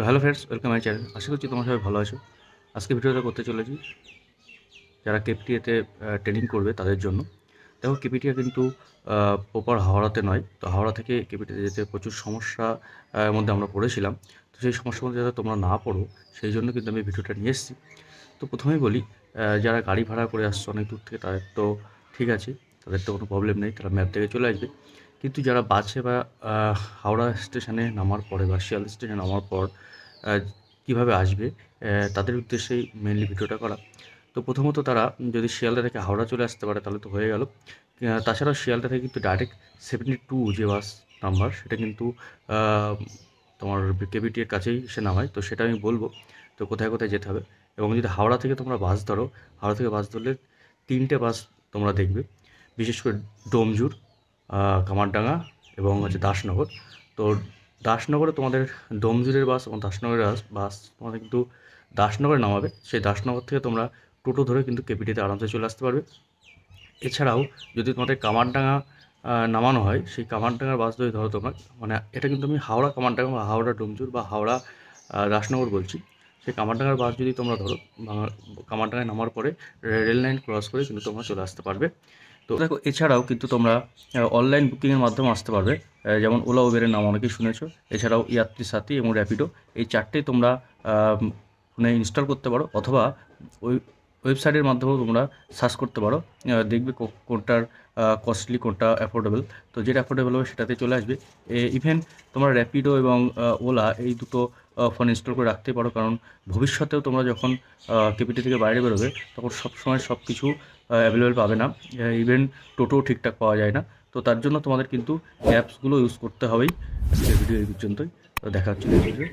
তো hello friends, welcome my channel. আশা করছি তোমরা সবাই ভালো আছো। আজকে ভিডিওটা করতে চলেছি যারা কেপিটিএতে ট্রেনিং করবে তাদের জন্য। দেখো, কেপিটিএ কিন্তু প্রপার হাওড়াতে নয়। তো হাওড়া থেকে কেপিটিতে যেতে প্রচুর সমস্যা মধ্যে আমরা পড়েছিলাম। তো সেই সমস্যার মধ্যে যাতে তোমরা না পড়ো, সেই জন্য কিন্তু আমি ভিডিওটা নিয়ে এসেছি। তো প্রথমেই বলি, যারা গাড়ি ভাড়া করে আসছে অনেক দূর থেকে, তাদের তো ঠিক আছে, তাদের তো কোনো প্রবলেম নেই, তারা ম্যাপ থেকে চলে আসবে। কিন্তু যারা বাসে বা হাওড়া স্টেশনে নামার পরে বা শিয়ালদা স্টেশনে নামার পর কীভাবে আসবে, তাদের উদ্দেশ্যেই মেনলি ভিডিওটা করা। তো প্রথমত তারা যদি শিয়ালদা থেকে হাওড়া চলে আসতে পারে তাহলে তো হয়ে গেল। তাছাড়াও শিয়ালদা থেকে কিন্তু ডাইরেক্ট 72 যে বাস নাম্বার, সেটা কিন্তু তোমার কেবিটির কাছেই সে নামায়। তো সেটা আমি বলবো তো কোথায় কোথায় যেতে হবে। এবং যদি হাওড়া থেকে তোমরা বাস ধরো, হাওড়া থেকে বাস ধরলে 3টে বাস তোমরা দেখবে, বিশেষ করে ডোমজুর, কামারডাঙ্গা এবং দাসনগর। তো দাসনগরে তোমাদের ডোমজুরের বাস এবং দাসনগরের বাস তোমাদের কিন্তু দাসনগরে নামাবে। সেই দাসনগর থেকে তোমরা টোটো ধরে কিন্তু কেপিটিতে আরামসে চলে আসতে পারবে। এছাড়াও যদি তোমাদের কামারডাঙ্গা নামানো হয়, সেই কামারডাঙ্গার বাস যদি ধরো তোমরা, মানে এটা কিন্তু আমি হাওড়া কামারডাঙ্গা বা হাওড়া ডোমজুর বা হাওড়া দাসনগর বলছি। সেই কামারডাঙ্গার বাস যদি তোমরা ধরো, কামারডাঙ্গায় নামার পরে রেল লাইন ক্রস করে কিন্তু তোমরা চলে আসতে পারবে। তো দেখো, এছাড়াও কিন্তু তোমরা অনলাইন বুকিংয়ের মাধ্যমে আসতে পারবে। যেমন ওলা উবেরের নাম অনেকেই শুনেছো। এছাড়াও ইয়াত্রী সাথী এবং র্যাপিডো, এই চারটেই তোমরা ফোনে ইনস্টল করতে পারো, অথবা ওই ওয়েবসাইটের মাধ্যমেও তোমরা সার্চ করতে পারো। দেখবে কোনটার কস্টলি, কোনটা অ্যাফোর্ডেবল। তো যেটা অ্যাফোর্ডেবল হবে সেটাতে চলে আসবে। ইভেন তোমরা র্যাপিডো এবং ওলা এই দুটো ফোন ইনস্টল করে রাখতে পারো, কারণ ভবিষ্যতেও তোমরা যখন কেপিটি থেকে বাইরে বেরোবে তখন সবসময় সব কিছু অ্যাভেলেবেল পাবে না। ইভেন টোটোও ঠিকঠাক পাওয়া যায় না। তো তার জন্য তোমাদের কিন্তু অ্যাপসগুলো ইউজ করতে হবেই। আজকের ভিডিও এই পর্যন্তই। তো দেখা হচ্ছে নেক্সট ভিডিও।